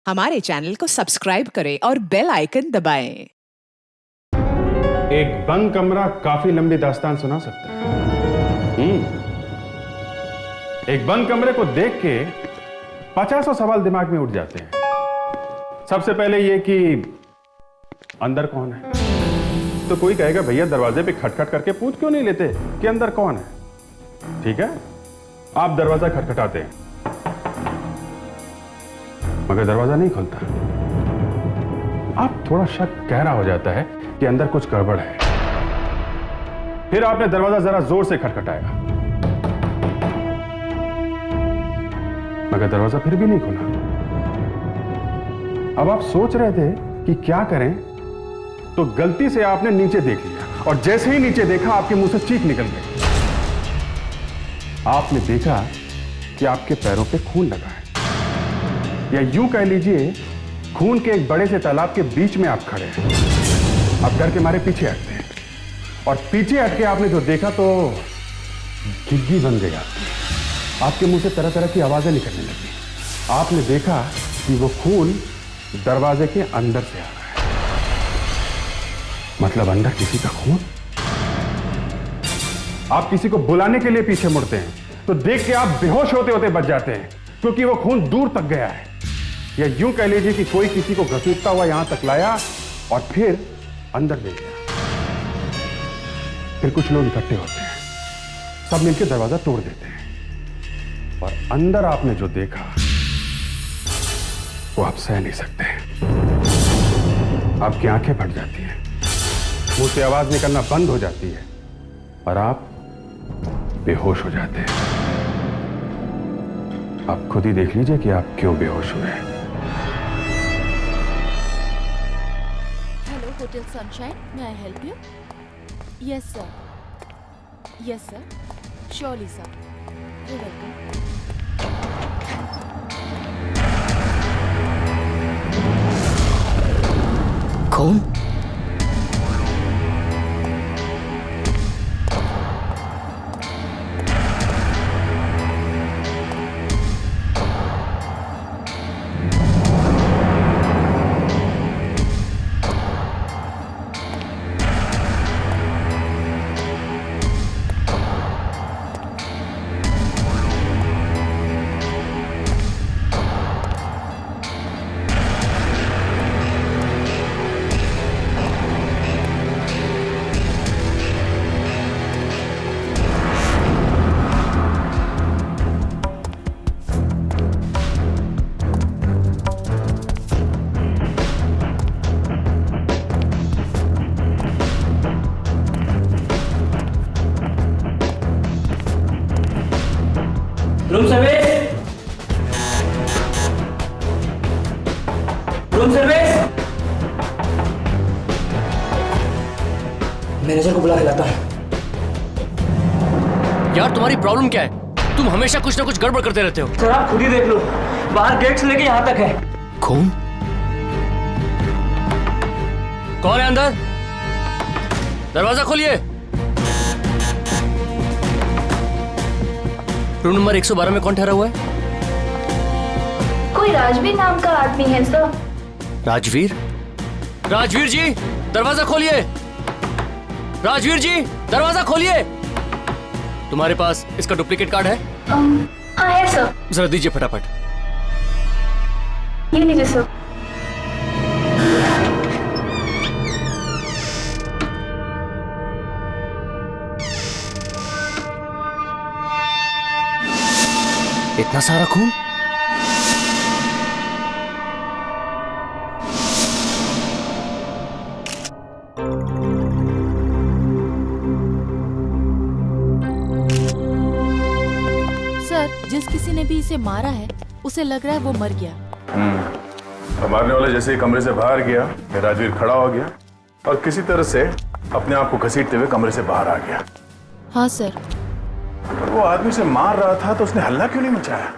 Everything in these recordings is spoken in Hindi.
हमारे चैनल को सब्सक्राइब करें और बेल आइकन दबाएं। एक बंद कमरा काफी लंबी दास्तान सुना सकता है। एक बंद कमरे को देख के 50 सवाल दिमाग में उठ जाते हैं। सबसे पहले ये कि अंदर कौन है। तो कोई कहेगा भैया दरवाजे पे खटखट करके पूछ क्यों नहीं लेते कि अंदर कौन है। ठीक है, आप दरवाजा खटखटाते हैं मगर दरवाजा नहीं खुलता। आप थोड़ा शक गहरा हो जाता है कि अंदर कुछ गड़बड़ है। फिर आपने दरवाजा जरा जोर से खटखटाया मगर दरवाजा फिर भी नहीं खुला। अब आप सोच रहे थे कि क्या करें, तो गलती से आपने नीचे देख लिया और जैसे ही नीचे देखा आपके मुंह से चीख निकल गई। आपने देखा कि आपके पैरों पे खून लगा है, या यूं कह लीजिए खून के एक बड़े से तालाब के बीच में आप खड़े हैं। आप डर के मारे पीछे हटते हैं और पीछे हटके आपने जो देखा तो घिग्गी बन गया। आपके मुंह से तरह तरह की आवाजें निकलने लगी। आपने देखा कि वो खून दरवाजे के अंदर से आ रहा है, मतलब अंदर किसी का खून। आप किसी को बुलाने के लिए पीछे मुड़ते हैं तो देख के आप बेहोश होते होते बच जाते हैं, क्योंकि वो खून दूर तक गया है। या यूं कह लीजिए कि कोई किसी को घसीटता हुआ यहां तक लाया और फिर अंदर ले गया। फिर कुछ लोग इकट्ठे होते हैं, सब मिलकर दरवाजा तोड़ देते हैं और अंदर आपने जो देखा वो आप सह नहीं सकते। आपकी आंखें फट जाती हैं, मुंह से आवाज निकलना बंद हो जाती है और आप बेहोश हो जाते हैं। आप खुद ही देख लीजिए कि आप क्यों बेहोश हुए हैं। Hello, Hotel Sunshine. May I help you? Yes, sir. Yes, sir. Surely, sir. You're welcome. खून? Room service, room service. Manager को बुला के लाता हूं। यार तुम्हारी प्रॉब्लम क्या है? तुम हमेशा कुछ ना कुछ गड़बड़ करते रहते हो। सर आप खुद ही देख लो, बाहर गेट से लेके यहाँ तक है। खून? कौन है अंदर? दरवाजा खोलिए। रूम नंबर 112 में कौन ठहरा हुआ है? कोई राजवीर नाम का आदमी है सर। राजवीर? राजवीर जी दरवाजा खोलिए। राजवीर जी दरवाजा खोलिए। तुम्हारे पास इसका डुप्लीकेट कार्ड है? हाँ है सर। जरा दीजिए फटाफट। ये लीजिए सर। इतना सारा खून? सर, जिस किसी ने भी इसे मारा है, उसे लग रहा है वो मर गया। तो मारने वाला जैसे ही कमरे से बाहर गया, राजवीर खड़ा हो गया और किसी तरह से अपने आप को घसीटते हुए कमरे से बाहर आ गया। हाँ सर। और वो आदमी से मार रहा था तो उसने हल्ला क्यों नहीं मचाया?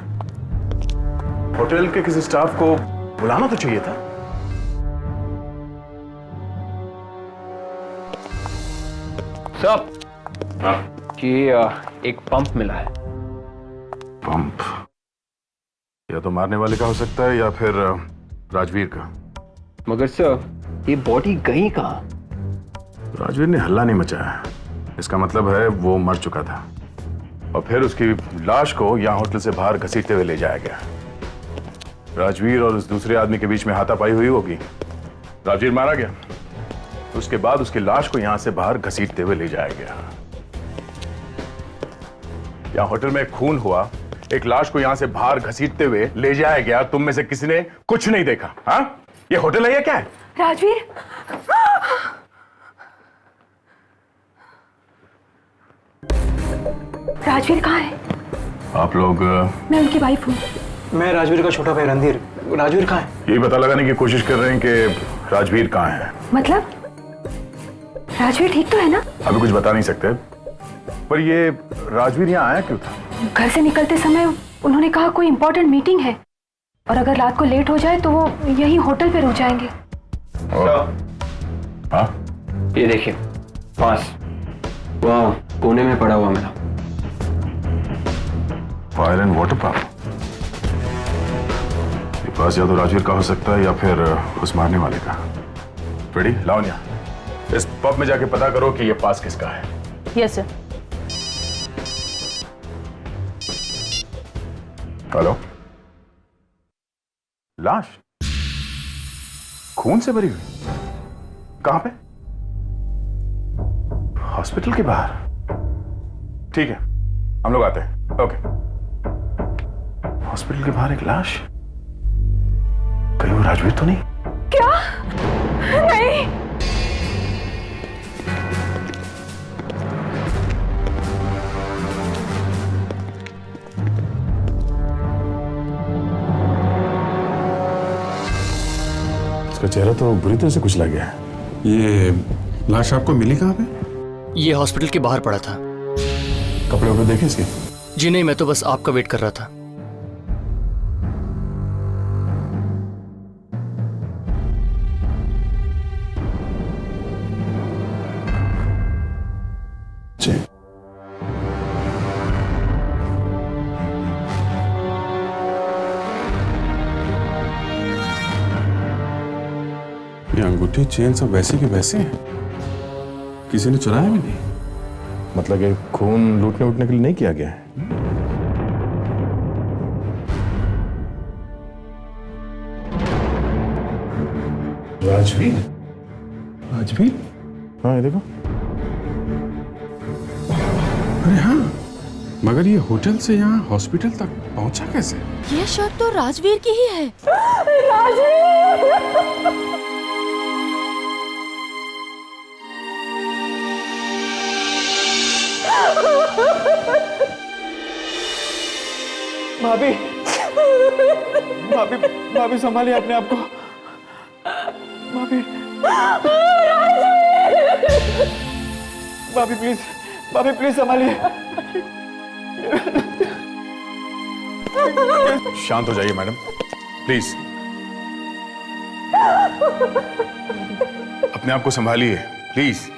होटल के किसी स्टाफ को बुलाना तो चाहिए था। सब हाँ। कि एक पंप मिला है। पंप या तो मारने वाले का हो सकता है या फिर राजवीर का। मगर सर, ये बॉडी गई कहाँ? राजवीर ने हल्ला नहीं मचाया, इसका मतलब है वो मर चुका था और फिर उसकी लाश को यहाँ होटल से बाहर घसीटते हुए ले जाया गया। राजवीर और उस दूसरे आदमी के बीच में हाथापाई हुई होगी। राजवीर मारा गया, उसके बाद उसकी लाश को यहां से बाहर घसीटते हुए ले जाया गया। यहाँ होटल में खून हुआ, एक लाश को यहां से बाहर घसीटते हुए ले जाया गया। तुम में से किसी ने कुछ नहीं देखा? हाँ, ये होटल है या क्या है? राजवीर, राजवीर कहाँ है? आप लोग मैं उनकी वाइफ हूँ। मैं राजवीर का छोटा भाई रणधीर। राजवीर कहाँ है? यही पता लगाने की कोशिश कर रहे हैं कि राजवीर कहाँ है। मतलब राजवीर ठीक तो है ना? अभी कुछ बता नहीं सकते, पर ये राजवीर यहाँ आया क्यों था? घर से निकलते समय उन्होंने कहा कोई इंपॉर्टेंट मीटिंग है और अगर रात को लेट हो जाए तो वो यही होटल पे रुक जाएंगे। हाँ, ये देखिए, पास वहाँ कोने में पड़ा हुआ मेरा। Fire and water pump. ये पास या तो राजवीर का हो सकता है या फिर उस मारने वाले का। फ्रेडी, लावण्या, इस पब में जाके पता करो कि ये पास किसका है। Yes sir. हेलो, लाश खून से भरी हुई, कहां पे? हॉस्पिटल के बाहर। ठीक है, हम लोग आते हैं। ओके। हॉस्पिटल के बाहर एक लाश, कहीं वो राजवीर तो नहीं? क्या? नहीं। इसका चेहरा तो बुरी तरह से कुचला गया है। ये लाश आपको मिली कहाँ पे? ये हॉस्पिटल के बाहर पड़ा था। कपड़े वपड़े देखे इसके? जी नहीं, मैं तो बस आपका वेट कर रहा था। जी। ये अंगूठी चेन सब वैसे के वैसे हैं, किसी ने चुराया भी नहीं। मतलब ये खून लूटने उठने के लिए नहीं किया गया है। राजवीर? राजवीर? हाँ, ये देखो। अरे हाँ, मगर ये होटल से यहाँ हॉस्पिटल तक पहुंचा कैसे? ये शर्ट तो राजवीर की ही है। भाभी, भाभी, भाभी संभालिए अपने आप को। भाभी, भाभी प्लीज, भाभी प्लीज संभालिए। शांत हो जाइए मैडम, प्लीज। अपने आप को संभालिए, प्लीज।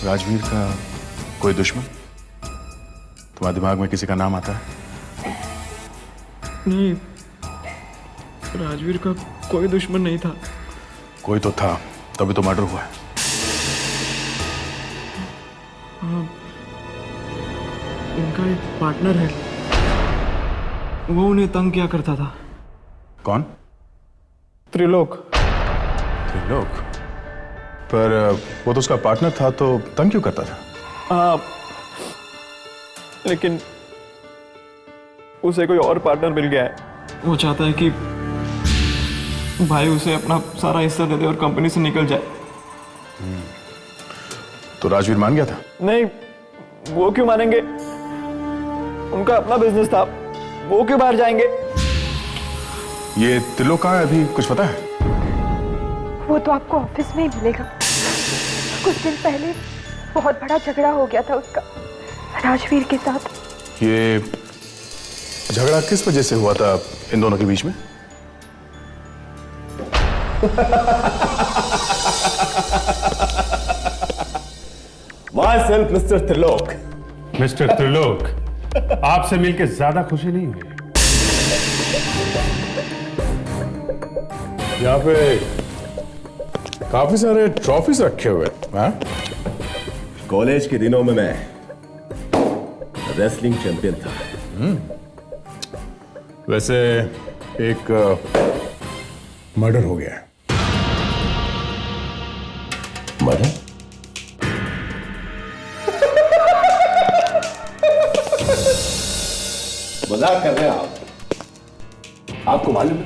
राजवीर का कोई दुश्मन? तुम्हारे दिमाग में किसी का नाम आता है? नहीं, राजवीर का कोई दुश्मन नहीं था। कोई तो था, तभी तो मर्डर हुआ है। उनका एक पार्टनर है, वो उन्हें तंग किया करता था। कौन? त्रिलोक। त्रिलोक? पर वो तो उसका पार्टनर था, तो तंग क्यों करता था? हाँ, लेकिन उसे कोई और पार्टनर मिल गया है। वो चाहता है कि भाई उसे अपना सारा हिस्सा दे दे और कंपनी से निकल जाए। तो राजवीर मान गया था? नहीं, वो क्यों मानेंगे? उनका अपना बिजनेस था, वो क्यों बाहर जाएंगे? ये त्रिलोक कहाँ है, अभी कुछ पता है? वो तो आपको ऑफिस में ही मिलेगा। कुछ दिन पहले बहुत बड़ा झगड़ा हो गया था उसका राजवीर के साथ। ये झगड़ा किस वजह से हुआ था इन दोनों के बीच में? myself, Mr. Trilok. Mister Trilok, आपसे मिलकर ज्यादा खुशी नहीं हुई। यहाँ पे काफी सारे ट्रॉफीज रखे हुए हैं। कॉलेज के दिनों में मैं रेसलिंग चैंपियन था। वैसे एक मर्डर हो गया है। मर्डर? मजाक कर रहे हैं आप? आपको मालूम है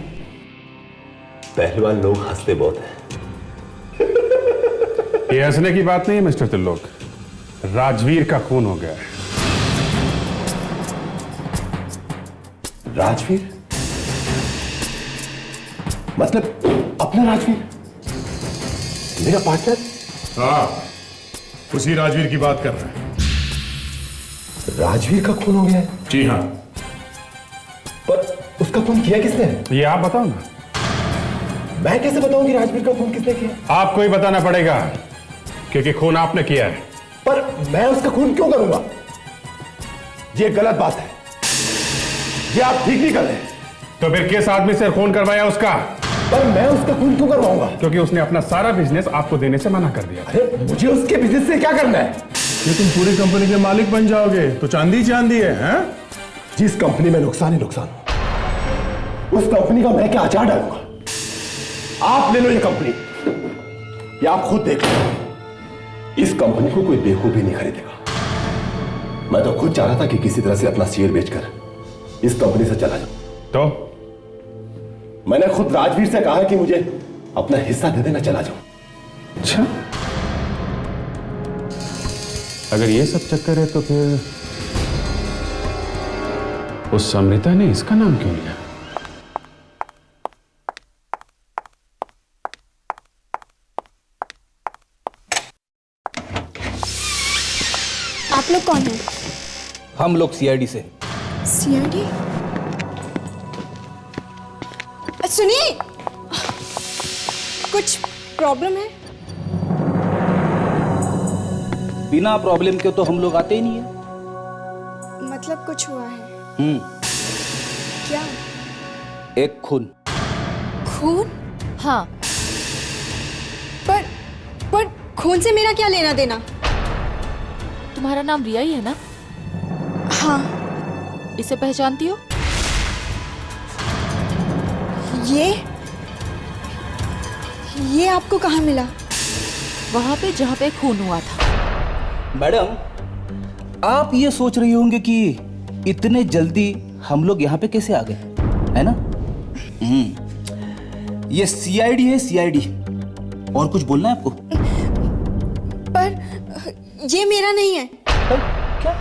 पहलवान लोग हंसते बहुत हैं। ये हंसने की बात नहीं है मिस्टर त्रिलोक, राजवीर का खून हो गया है। राजवीर? मतलब अपना राजवीर, मेरा पार्टनर? हाँ, उसी राजवीर की बात कर रहे हैं। राजवीर का खून हो गया है? जी हाँ। पर उसका खून किया किसने? ये आप बताओ ना। मैं कैसे बताऊं कि राजवीर का खून किसने किया? आपको ही बताना पड़ेगा, क्योंकि खून आपने किया है। पर मैं उसका खून क्यों करूंगा? ये गलत बात है, ये आप ठीक नहीं कर रहे। तो फिर किस आदमी से खून करवाया उसका? पर मैं उसका खून क्यों करवाऊंगा? क्योंकि उसने अपना सारा बिजनेस आपको देने से मना कर दिया। अरे मुझे उसके बिजनेस से क्या करना है? ये तुम पूरी कंपनी के मालिक बन जाओगे तो चांदी चांदी है, हैं? जिस कंपनी में नुकसान ही नुकसान हो, उस कंपनी का मैं क्या अचार डालूंगा? आप ले लो ये कंपनी, या आप खुद देख लो। इस कंपनी को कोई बेवकूफ भी नहीं खरीदेगा। मैं तो खुद चाह रहा था कि किसी तरह से अपना शेयर बेचकर इस कंपनी से चला जाऊं। तो मैंने खुद राजवीर से कहा कि मुझे अपना हिस्सा दे देना, चला जाऊं। अच्छा, अगर ये सब चक्कर है तो फिर उस समृता ने इसका नाम क्यों लिया? आप लोग कौन हैं? हम लोग सीआईडी से। सीआईडी? सुनिए, कुछ प्रॉब्लम है? बिना प्रॉब्लम के तो हम लोग आते ही नहीं है। मतलब कुछ हुआ है? क्या? एक खून। खून? हाँ, पर खून से मेरा क्या लेना देना? तुम्हारा नाम रिया ही है ना? हाँ। इसे पहचानती हो? ये आपको कहाँ मिला? वहां पे जहाँ पे खून हुआ था। मैडम, आप ये सोच रही होंगे कि इतने जल्दी हम लोग यहाँ पे कैसे आ गए, है ना? ये सीआईडी है, सीआईडी। और कुछ बोलना है आपको? पर ये मेरा नहीं है। क्या?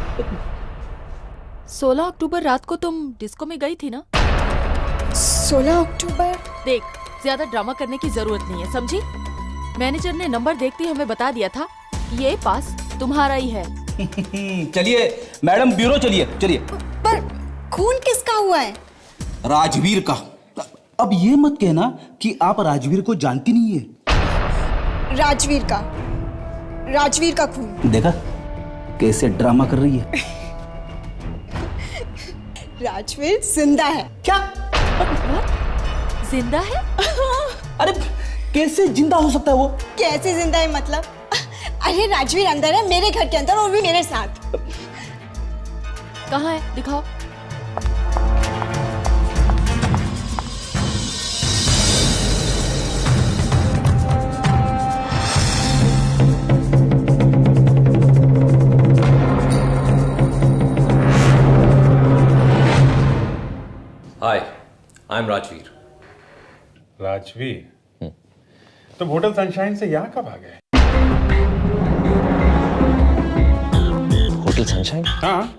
16 अक्टूबर रात को तुम डिस्को में गई थी ना? 16 अक्टूबर? देख, ज्यादा ड्रामा करने की जरूरत नहीं है, समझी? मैनेजर ने नंबर देखते ही हमें बता दिया था ये पास तुम्हारा ही है। चलिए मैडम, ब्यूरो चलिए चलिए। पर खून किसका हुआ है? राजवीर का। अब ये मत कहना कि आप राजवीर को जानती नहीं है। राजवीर का खून। देखा कैसे ड्रामा कर रही है। राजवीर जिंदा है। क्या? जिंदा है? अरे कैसे जिंदा हो सकता है वो? कैसे जिंदा है मतलब? अरे राजवीर अंदर है, मेरे घर के अंदर, और भी मेरे साथ। कहाँ है? दिखाओ। हाय, आई एम राजवीर। राजवीर? तुम होटल सनशाइन से यहाँ कब आ गए? Hotel sunshine? हाँ,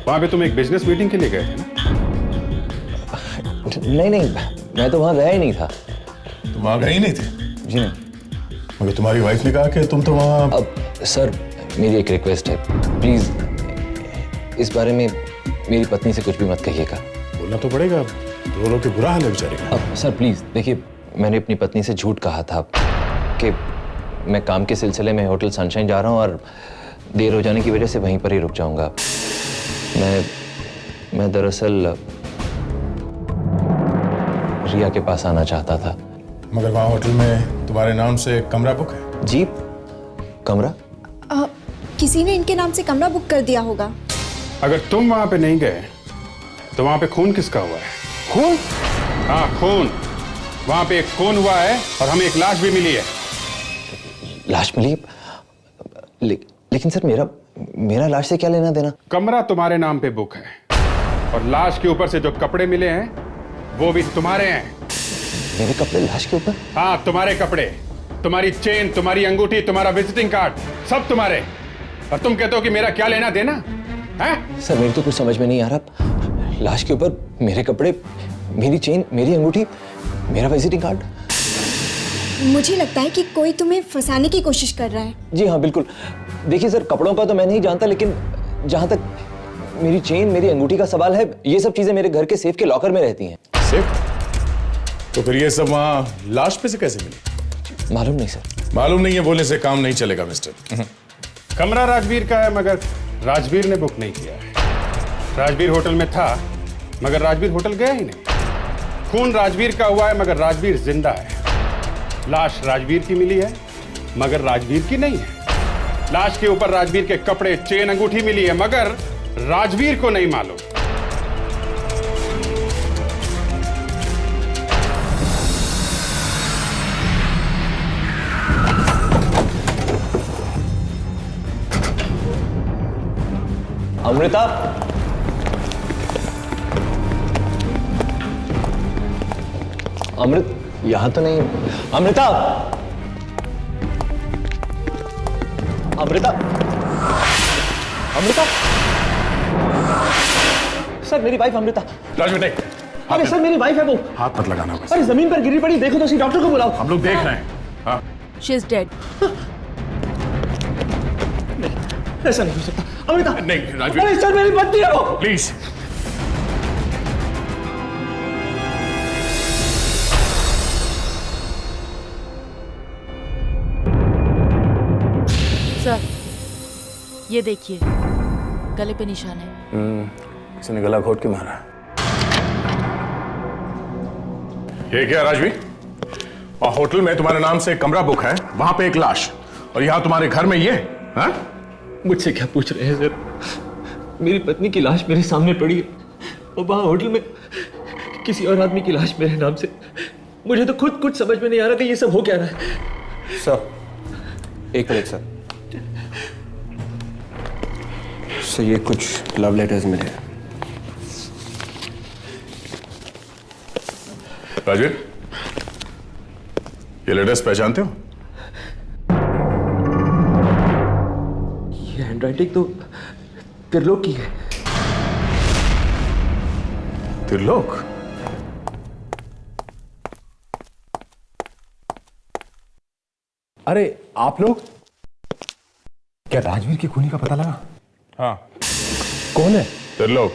वहां पे तुम एक बिजनेस मीटिंग के लिए गए थे ना? नहीं, मैं तो वहां गया ही नहीं था। तुम वहां गए ही नहीं थे? जी नहीं। मगर तुम्हारी वाइफ ने कहा कि तुम तो वहां। अब सर, मेरी एक रिक्वेस्ट है, प्लीज इस बारे में मेरी पत्नी से कुछ भी मत कहिएगा। बोलना तो पड़ेगा, रो रो के बुरा हाल है बेचारे का। अब सर प्लीज देखिए, मैंने अपनी पत्नी से झूठ कहा था कि मैं काम के सिलसिले में होटल सनशाइन जा रहा हूँ और देर हो जाने की वजह से वहीं पर ही रुक जाऊंगा। मैं दरअसल रिया के पास आना चाहता था। मगर वहाँ होटल में तुम्हारे नाम से कमरा बुक है? जी, कमरा? किसी ने इनके नाम से कमरा बुक कर दिया होगा। अगर तुम वहां पे नहीं गए तो वहां पे खून किसका हुआ है? खून? हाँ, खून। वहां पे एक खून हुआ है और हमें एक लाश भी मिली है। लाश मिली? लेकिन सर मेरा लाश से क्या लेना देना? कमरा तुम्हारे नाम पे बुक है और लाश के ऊपर से जो कपड़े मिले हैं वो भी तुम्हारे हैं। मेरे कपड़े लाश के ऊपर? हाँ, तुम्हारे कपड़े, तुम्हारी चेन, तुम्हारी अंगूठी, तुम्हारा विजिटिंग कार्ड, सब तुम्हारे। और तुम कहते हो कि मेरा क्या लेना देना है? सर मेरी तो कुछ समझ में नहीं आ रहा। लाश के ऊपर मेरे कपड़े, मेरी चेन, मेरी अंगूठी, मेरा विजिटिंग कार्ड। मुझे लगता है कि कोई तुम्हें फंसाने की कोशिश कर रहा है। जी हाँ, बिल्कुल। देखिए सर, कपड़ों का तो मैं नहीं जानता, लेकिन जहां तक मेरी चेन, मेरी अंगूठी का सवाल है, ये सब चीजें मेरे घर के सेफ के लॉकर में रहती हैं। सेफ? तो फिर ये सब वहाँ लाश पे से कैसे मिली? मालूम नहीं सर। मालूम नहीं है बोलने से काम नहीं चलेगा मिस्टर। कमरा राजवीर का है मगर राजवीर ने बुक नहीं किया है। राजवीर होटल में था मगर राजवीर होटल गया ही नहीं। खून राजवीर का हुआ है मगर राजवीर जिंदा है। लाश राजवीर की मिली है मगर राजवीर की नहीं है। लाश के ऊपर राजवीर के कपड़े, चेन, अंगूठी मिली है मगर राजवीर को नहीं मालूम। अमृता, अमृत यहां तो नहीं। अमृता, अमृता, अमृता। सर मेरी वाइफ अमृता। राजवीर नहीं। अरे सर मेरी वाइफ है वो। हाथ मत लगाना बस। अरे जमीन पर गिरी पड़ी, देखो तो सही, डॉक्टर को बुलाओ। हम लोग देख रहे हैं। हाँ। She is dead. ऐसा नहीं हो सकता। अमृता नहीं राजवीर। अरे सर मेरी पत्नी है वो। प्लीज। सर ये देखिए, गले पे निशान है। किसी ने गला घोट के मारा। ये क्या राजवीर? और होटल में तुम्हारे नाम से कमरा बुक है, वहां पे एक लाश, और यहां तुम्हारे घर में ये? हाँ? मुझसे क्या पूछ रहे हैं सर? मेरी पत्नी की लाश मेरे सामने पड़ी है और वहाँ होटल में किसी और आदमी की लाश मेरे नाम से। मुझे तो खुद कुछ समझ में नहीं आ रहा कि ये सब हो क्या रहा है। सर एक मिनट सर। सर ये कुछ लव लेटर्स मिले। राजवीर, ये लेटर्स पहचानते हो? ये हैंडराइटिंग तो त्रिलोक की है। त्रिलोक? अरे आप लोग, क्या राजवीर की खूनी का पता लगा? हाँ। कौन है? त्रिलोक।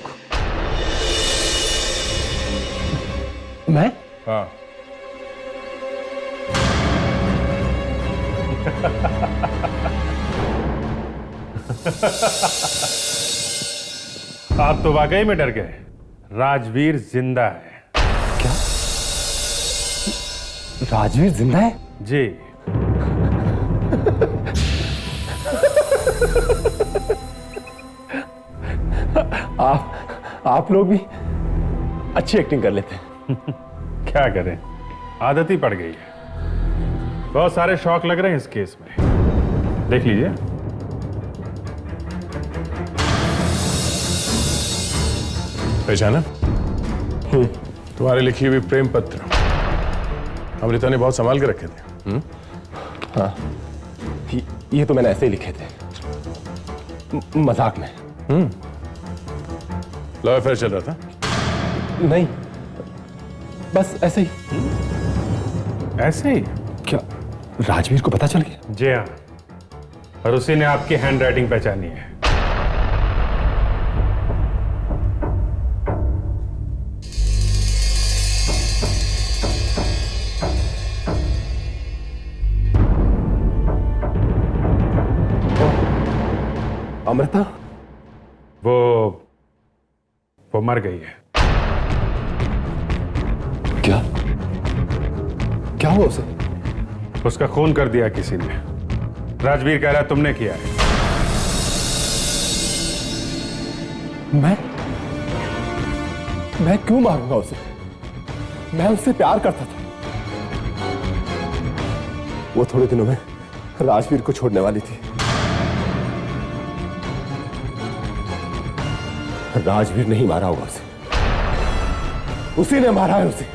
मैं? हाँ। आप तो वाकई में डर गए। राजवीर जिंदा है। क्या? राजवीर जिंदा है? जी। आप लोग भी अच्छी एक्टिंग कर लेते हैं। क्या करें, आदत ही पड़ गई है। बहुत सारे शौक लग रहे हैं इस केस में। देख लीजिए। पहचाना? तुम्हारे लिखी हुई प्रेम पत्र अमृता ने बहुत संभाल के रखे थे। हाँ, ये तो मैंने ऐसे ही लिखे थे, मजाक में। लव अफेयर चल रहा था? नहीं, बस ऐसे ही। ऐसे ही? क्या राजवीर को पता चल गया? जी हाँ, और उसी ने आपकी हैंडराइटिंग पहचानी है। अमृता? वो मर गई है। क्या? क्या हुआ उसे? उसका खून कर दिया किसी ने। राजवीर कह रहा है तुमने किया है। मैं क्यों मारूंगा उसे? मैं उससे प्यार करता था। वो थोड़े दिनों में राजवीर को छोड़ने वाली थी। राजवीर नहीं मारा होगा उसे, उसी ने मारा है उसे।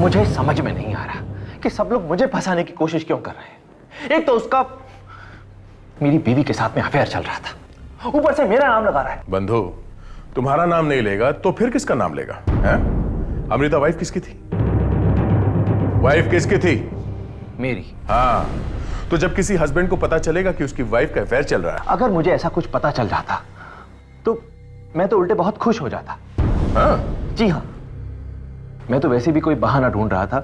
मुझे समझ में नहीं आ रहा कि सब लोग मुझे फंसाने की कोशिश क्यों कर रहे हैं। एक तो उसका मेरी बीवी के साथ में अफेयर चल रहा था, ऊपर से मेरा नाम लगा रहा है। बंधु, तुम्हारा नाम नहीं लेगा तो फिर किसका नाम लेगा? हैं? अमृता वाइफ किसकी थी? वाइफ किसकी थी? मेरी। हाँ, तो जब किसी हस्बैंड को पता चलेगा कि उसकी वाइफ का अफेयर चल रहा है, अगर मुझे ऐसा कुछ पता चल जाता तो मैं तो उल्टे बहुत खुश हो जाता। हाँ? जी हाँ, मैं तो वैसे भी कोई बहाना ढूंढ रहा था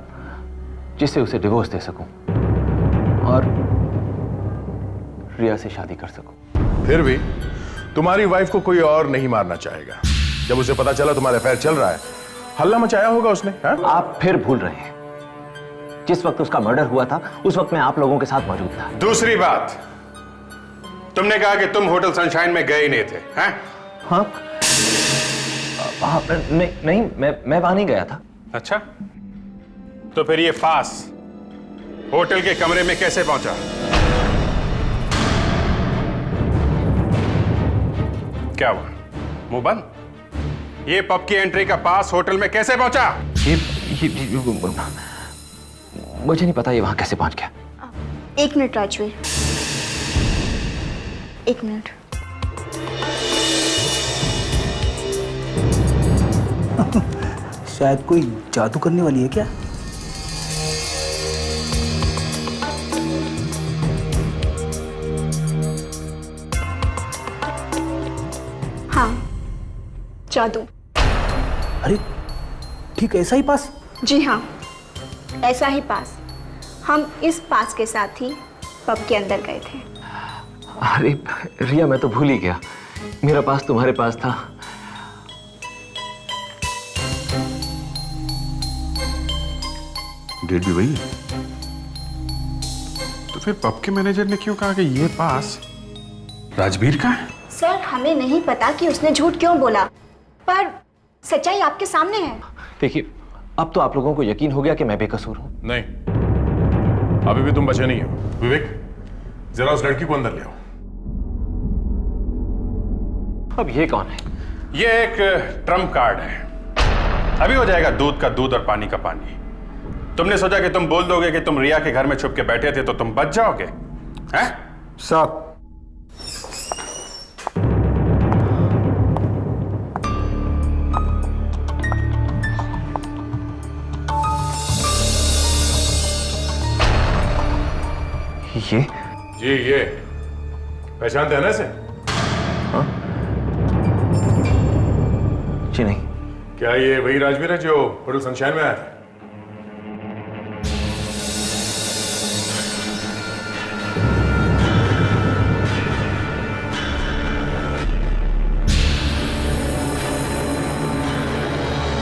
जिससे उसे डिवोर्स दे सकूं और रिया से शादी कर सकूं। फिर भी तुम्हारी वाइफ को कोई और नहीं मारना चाहेगा। जब उसे पता चला तुम्हारा अफेयर चल रहा है, हल्ला मचाया होगा उसने। हाँ? आप फिर भूल रहे हैं, जिस वक्त उसका मर्डर हुआ था उस वक्त मैं आप लोगों के साथ मौजूद था। दूसरी बात, तुमने कहा कि तुम होटल सनशाइन में गए ही नहीं थे। हैं? हाँ? नहीं, मैं वहां नहीं गया था। अच्छा, तो फिर ये फास होटल के कमरे में कैसे पहुंचा? क्या हुआ? मुंह बंद? ये पब की एंट्री का पास होटल में कैसे पहुंचा? मुझे नहीं पता ये वहां कैसे पहुंच गया। 1 मिनट राजवीर, 1 मिनट। शायद कोई जादू करने वाली है क्या? हाँ, जादू। अरे ठीक ऐसा ही पास? जी हाँ, ऐसा ही पास। हम इस पास के साथ ही पब के अंदर गए थे। अरे रिया, मैं तो भूल ही गया, मेरा पास तुम्हारे पास था। डेट भी वही है। तो फिर पब के मैनेजर ने क्यों कहा कि ये पास राजवीर का है? सर, हमें नहीं पता कि उसने झूठ क्यों बोला, पर सच्चाई आपके सामने है। देखिए, अब तो आप लोगों को यकीन हो गया कि मैं बेकसूर हूं। नहीं, अभी भी तुम बचे नहीं हो। विवेक, जरा उस लड़की को अंदर ले आओ। अब ये कौन है? ये एक ट्रम्प कार्ड है। अभी हो जाएगा दूध का दूध और पानी का पानी। तुमने सोचा कि तुम बोल दोगे कि तुम रिया के घर में छुप के बैठे थे तो तुम बच जाओगे? हैं? साहब, ये? जी, ये पहचानते हैं ना इसे? हाँ? जी नहीं। क्या ये वही राजवीर है जो होटल सनशाइन में आया था?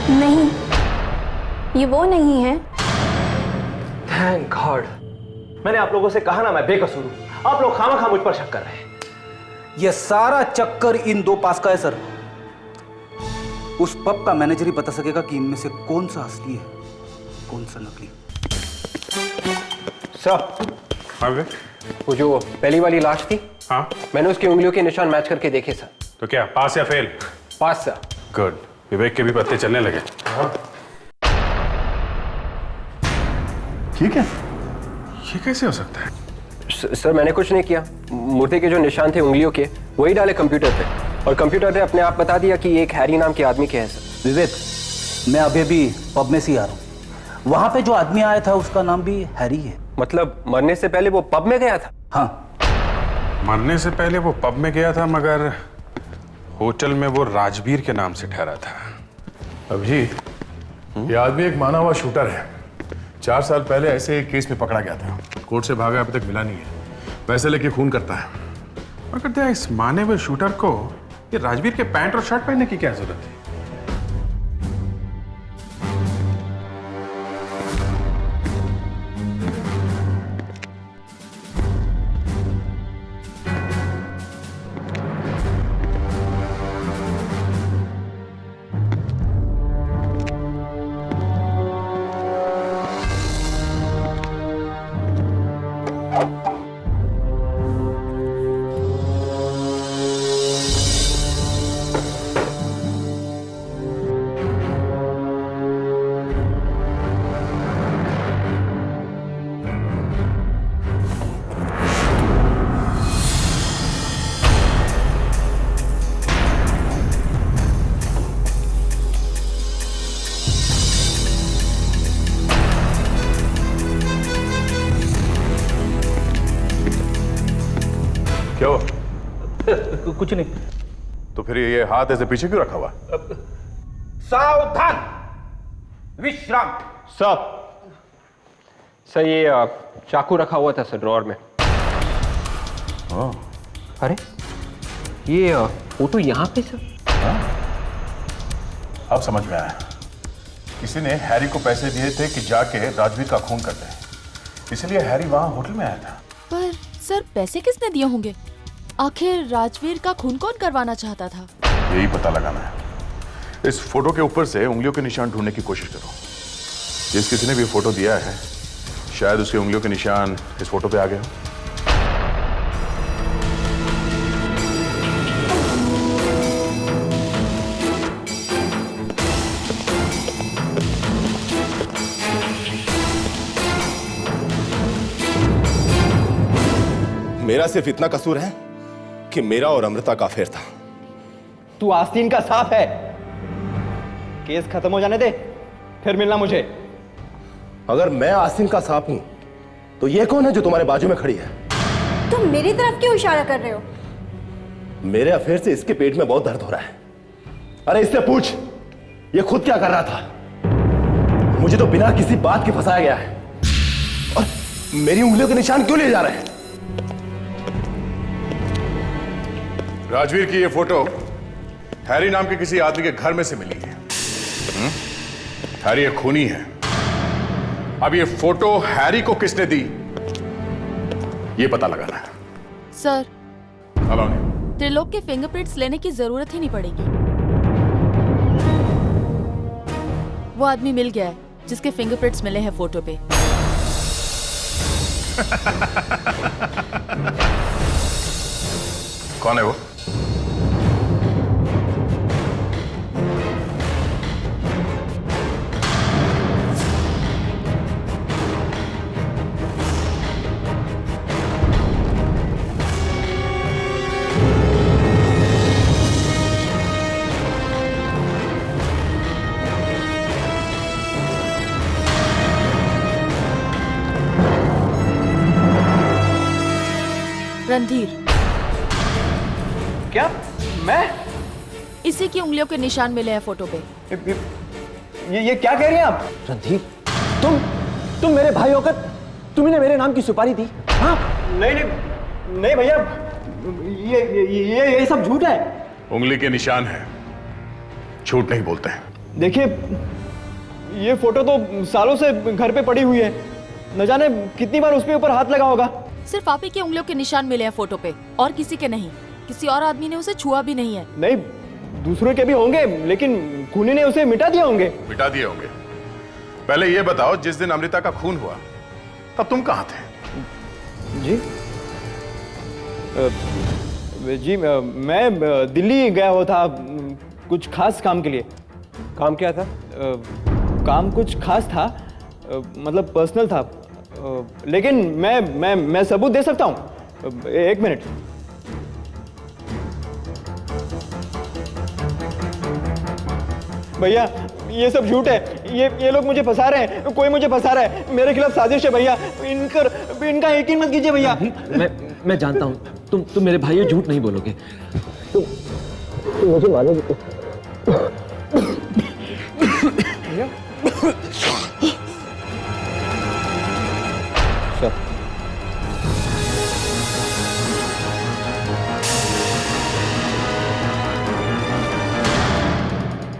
नहीं, ये वो नहीं है। Thank God. मैंने आप लोगों से कहा ना मैं बेकसूर हूं। आप लोग खामखा मुझ पर शक कर रहे हैं। यह सारा चक्कर इन 2 पास का है सर। उस पब का मैनेजर ही बता सकेगा कि इनमें से कौन सा असली है, कौन सा नकली। सर, हाँ विवेक? वो जो पहली वाली लाश थी, हाँ, मैंने उसकी उंगलियों के निशान मैच करके देखे सर। तो क्या पास या फेल? पास सर। गुड। विवेक के भी पत्ते चलने लगे। ठीक है। ये कैसे हो सकता है? सर, मैंने कुछ नहीं किया। मूर्ति के जो निशान थे उंगलियों के, वही डाले कंप्यूटर पे, और कंप्यूटर ने अपने आप बता दिया कि ये एक हैरी नाम के आदमी के हैं सर। विवेक, मैं अभी अभी पब में से ही आ रहा हूँ। वहां पे जो आदमी आया था उसका नाम भी हैरी है। मतलब मरने से पहले वो पब में गया था? हाँ, मरने से पहले वो पब में गया था, मगर होटल में वो राजवीर के नाम से ठहरा था। अभिजीत, ये आदमी एक माना हुआ शूटर है। 4 साल पहले ऐसे एक केस में पकड़ा गया था। कोर्ट से भागा, अभी तक मिला नहीं है। पैसे लेके खून करता है। और कहते हैं इस माने हुए शूटर को ये राजवीर के पैंट और शर्ट पहनने की क्या जरूरत थी? क्या हुआ? कुछ नहीं। तो फिर ये हाथ ऐसे पीछे क्यों रखा हुआ? सावधान, विश्राम। सर ये चाकू रखा हुआ था सर ड्रॉअर में। अरे ये फोटो यहाँ पे सर? अब समझ में आया। किसी ने हैरी को पैसे दिए थे कि जाके राजवीर का खून कर दे, इसलिए हैरी वहां होटल में आया था। पर सर पैसे किसने दिए होंगे? आखिर राजवीर का खून कौन करवाना चाहता था? यही पता लगाना है। इस फोटो के ऊपर से उंगलियों के निशान ढूंढने की कोशिश करो। जिस किसी ने भी फोटो दिया है शायद उसके उंगलियों के निशान इस फोटो पे आ गए हो। मेरा सिर्फ इतना कसूर है कि मेरा और अमृता का अफेयर था। तू आस्तीन का सांप है। केस खत्म हो जाने दे, फिर मिलना मुझे। अगर मैं आस्तीन का सांप हूं तो ये कौन है जो तुम्हारे बाजू में खड़ी है? तुम मेरी तरफ क्यों इशारा कर रहे हो? मेरे अफेयर से इसके पेट में बहुत दर्द हो रहा है। अरे इससे पूछ, ये खुद क्या कर रहा था? मुझे तो बिना किसी बात के फंसाया गया है। और मेरी उंगलियों के निशान क्यों लिए जा रहे हैं? राजवीर की ये फोटो हैरी नाम के किसी आदमी के घर में से मिली है। हैरी एक खूनी है। अब ये फोटो हैरी को किसने दी ये पता लगाना है। सर अलाउनी, त्रिलोक के फिंगरप्रिंट्स लेने की जरूरत ही नहीं पड़ेगी। वो आदमी मिल गया है जिसके फिंगरप्रिंट्स मिले हैं फोटो पे। कौन है वो? रणधीर। क्या? मैं? इसी की उंगलियों के निशान मिले हैं फोटो पे। ये क्या कह रही हैं आप? रणधीर, तुम मेरे भाई होकर तुमने मेरे नाम की सुपारी दी? हाँ? नहीं भैया, ये सब झूठ है। उंगली के निशान है, झूठ नहीं बोलते हैं। देखिए, ये फोटो तो सालों से घर पे पड़ी हुई है। न जाने कितनी बार उसके ऊपर हाथ लगा होगा। सिर्फ आप ही के उंगलियों के निशान मिले हैं फोटो पे, और किसी के नहीं। किसी और आदमी ने उसे छुआ भी नहीं है। नहीं, दूसरों के भी होंगे, लेकिन खूनी ने उसे मिटा दिया होंगे। मिटा दिए होंगे। पहले ये बताओ, जिस दिन अमृता का खून हुआ तब तुम कहाँ थे? जी मैं दिल्ली गया हुआ था कुछ खास काम के लिए। काम क्या था? काम कुछ खास था, मतलब पर्सनल था। लेकिन मैं सबूत दे सकता हूँ। एक मिनट। भैया, ये सब झूठ है। ये लोग मुझे फंसा रहे हैं। कोई मुझे फंसा रहा है। मेरे खिलाफ साजिश है भैया। इनका यकीन मत कीजिए भैया। मैं जानता हूँ तुम मेरे भाई हो, झूठ नहीं बोलोगे। तुम मुझे मानोगे?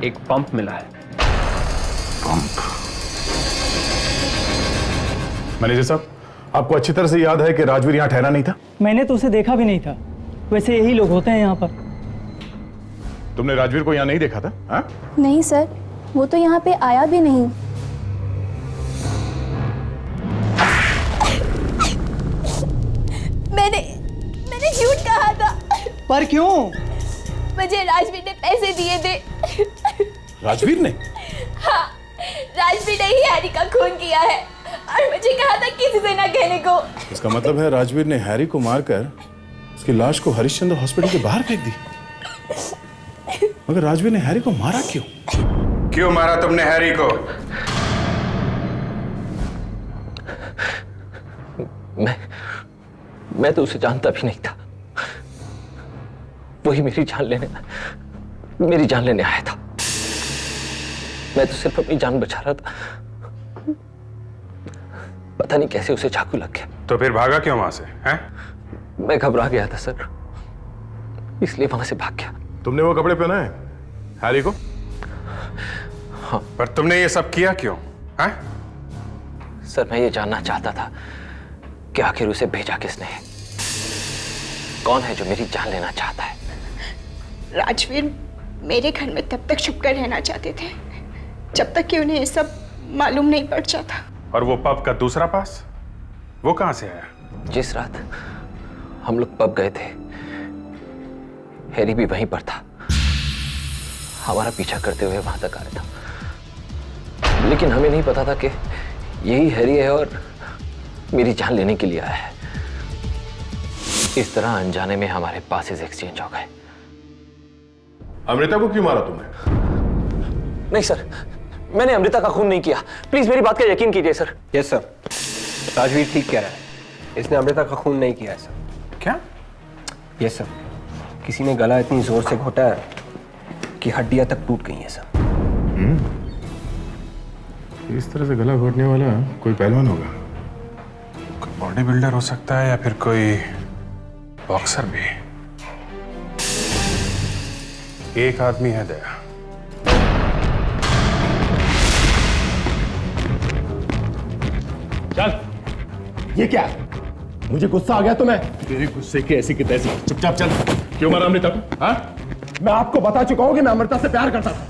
एक पंप मिला है। पंप? मैनेजर साहब, आपको अच्छी तरह से याद है कि राजवीर यहाँ ठहरा नहीं था? मैंने तो उसे देखा भी नहीं था। वैसे यही लोग होते हैं यहाँ पर। तुमने राजवीर को यहाँ नहीं देखा था? हा? नहीं सर, वो तो यहाँ पे आया भी नहीं। मैंने झूठ कहा था। पर क्यों? मुझे राजवीर ने पैसे दिए थे। राजवीर ने? हाँ, राजवीर ने ही हैरी का खून किया है और मुझे कहा था किसी से ना कहने को। इसका मतलब है राजवीर ने हैरी को मारकर उसकी लाश को हरिश्चंद्र हॉस्पिटल के बाहर फेंक दी। मगर राजवीर ने हैरी को मारा क्यों? क्यों मारा तुमने हैरी को? मैं तो उसे जानता भी नहीं था। वही मेरी जान लेने आया था। मैं तो सिर्फ अपनी जान बचा रहा था। पता नहीं कैसे उसे चाकू लग गया। तो फिर भागा क्यों वहां से? हैं? मैं घबरा गया था सर, इसलिए वहां से भाग गया। तुमने वो कपड़े पहना है हैरी को? हाँ। पर तुमने ये सब किया क्यों? हैं? सर, मैं ये जानना चाहता था कि आखिर उसे भेजा किसने है। कौन है जो मेरी जान लेना चाहता है? राजवीर मेरे घर में तब तक छुप कर रहना चाहते थे जब तक कि उन्हें ये सब मालूम नहीं पड़ जाता। और वो पब का दूसरा पास, वो कहां से आया? जिस रात हम लोग पब गए थे, हैरी भी वहीं पर था। हमारा पीछा करते हुए वहां तक आया था, लेकिन हमें नहीं पता था कि यही हैरी है और मेरी जान लेने के लिए आया है। इस तरह अनजाने में हमारे पासेस एक्सचेंज हो गए। अमृता को क्यों मारा तुमने? नहीं सर, मैंने अमृता का खून नहीं किया। प्लीज मेरी बात का यकीन कीजिए सर। यस सर, राजवीर ठीक कह रहा है। इसने अमृता का खून नहीं किया है सर। क्या? यस सर, किसी ने गला इतनी जोर से घोटा है कि हड्डियां तक टूट गई हैं सर। इस तरह से गला घोटने वाला कोई पहलवान होगा। कोई बॉडी बिल्डर हो सकता है या फिर कोई बॉक्सर भी। एक आदमी है दया। चल, ये क्या? मुझे गुस्सा आ गया तुम्हें? तेरे गुस्से के ऐसी की तैसी। चुपचाप चल। क्यों मारा अमृता को? हाँ? मैं आपको बता चुका हूं कि मैं अमृता से प्यार करता था।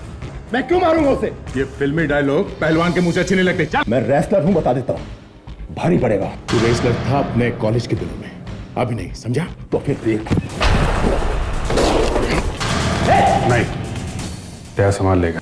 मैं क्यों मारूंगा उसे? ये फिल्मी डायलॉग पहलवान के मुंह से अच्छे नहीं लगते। चल। मैं रेसलर हूं, बता देता हूं। भारी पड़ेगा। तू रेसलर था अपने कॉलेज के दिनों में, अभी नहीं, समझा? तो फिर देख। नहीं, दया संभाल लेगा।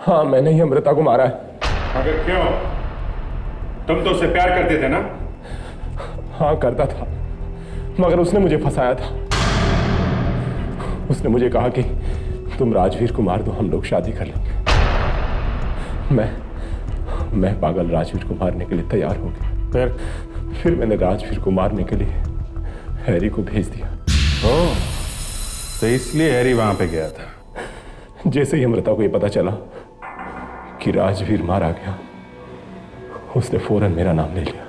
हाँ, मैंने ही अमृता को मारा है। मगर क्यों? तुम तो उससे प्यार करते थे ना? हाँ, करता था, मगर उसने मुझे फंसाया था। उसने मुझे कहा कि तुम राजवीर को मार दो, हम लोग शादी कर लेंगे। मैं पागल राजवीर को मारने के लिए तैयार हो गया। फिर मैंने राजवीर को मारने के लिए हैरी को भेज दिया। ओह, तो इसलिए हैरी वहां पे गया था। जैसे ही अमृता को ये पता चला कि राजवीर मारा गया, उसने फौरन मेरा नाम ले लिया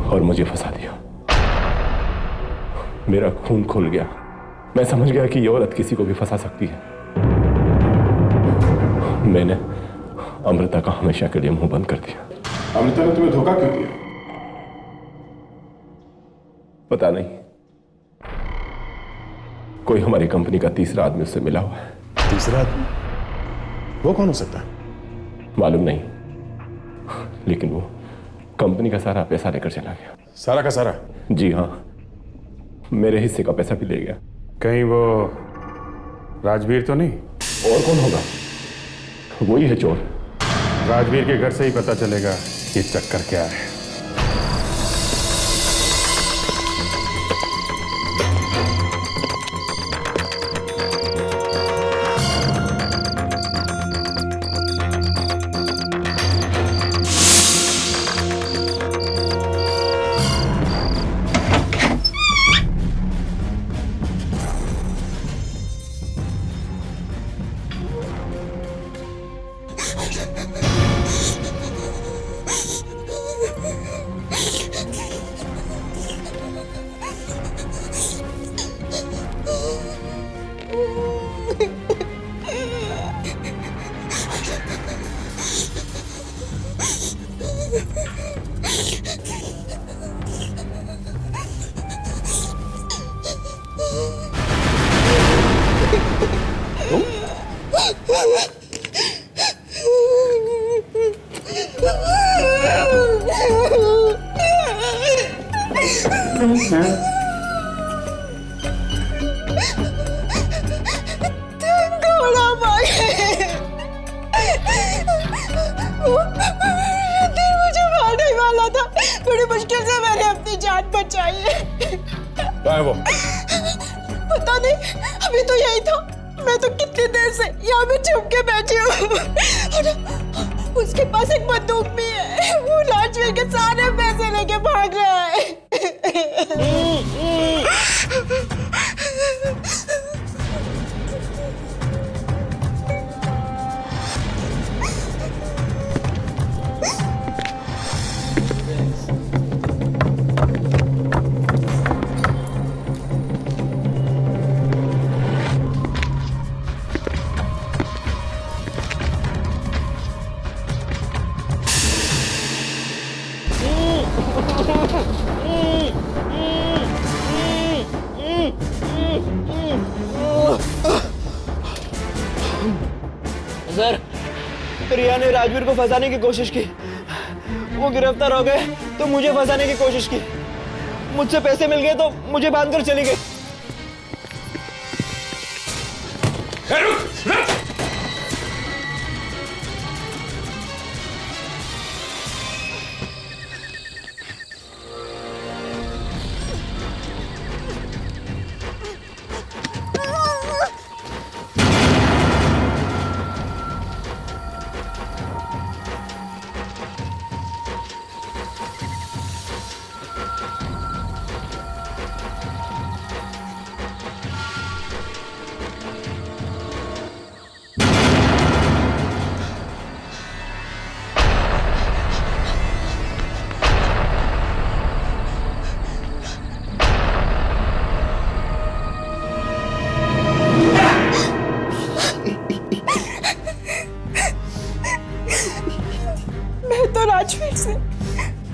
और मुझे फंसा दिया। मेरा खून खुल गया। मैं समझ गया कि ये औरत किसी को भी फंसा सकती है। मैंने अमृता का हमेशा के लिए मुंह बंद कर दिया। अमृता ने तुम्हें धोखा क्यों दिया? पता नहीं, कोई हमारी कंपनी का तीसरा आदमी उससे मिला हुआ है। तीसरा आदमी? वो कौन हो सकता है? मालूम नहीं, लेकिन वो कंपनी का सारा पैसा लेकर चला गया। सारा का सारा? जी हाँ, मेरे हिस्से का पैसा भी ले गया। कहीं वो राजवीर तो नहीं? और कौन होगा? वही है चोर। राजवीर के घर से ही पता चलेगा ये चक्कर क्या है। मुझे मारने वाला था। बड़ी मुश्किल से मैंने अपनी जान बचाई है। कहाँ है वो? पता नहीं, अभी तो यही था। मैं तो कितनी देर से यहाँ पे छुप के बैठी हूँ। और उसके पास एक बंदूक भी है। वो राजवीर के सारे पैसे लेके भाग रहा है। सर, रिया ने राजवीर को फंसाने की कोशिश की। वो गिरफ्तार हो गए तो मुझे फंसाने की कोशिश की। मुझसे पैसे मिल गए तो मुझे बांधकर चली गई। राजवीर से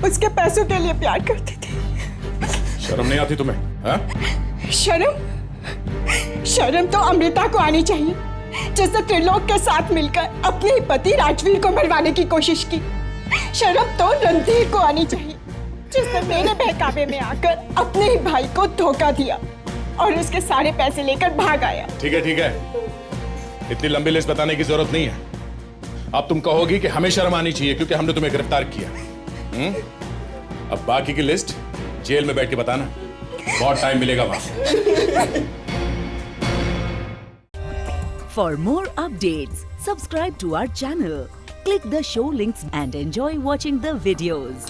उसके पैसों के लिए प्यार करती थी। शर्म नहीं आती तुम्हें? हाँ? शर्म तो अमृता को आनी चाहिए, जिसने त्रिलोक के साथ मिलकर अपने पति राजवीर को मरवाने की कोशिश की। शर्म तो रणधीर को आनी चाहिए, जिसने मेरे बहकावे में आकर अपने ही भाई को धोखा दिया और उसके सारे पैसे लेकर भाग आया। ठीक है, इतनी लंबी लिस्ट बताने की जरूरत नहीं है। अब तुम कहोगी कि हमें शर्म आनी चाहिए क्योंकि हमने तुम्हें गिरफ्तार किया। अब बाकी की लिस्ट जेल में बैठ के बताना, बहुत टाइम मिलेगा वहां। For more updates, subscribe to our channel, click the show links and enjoy watching the videos.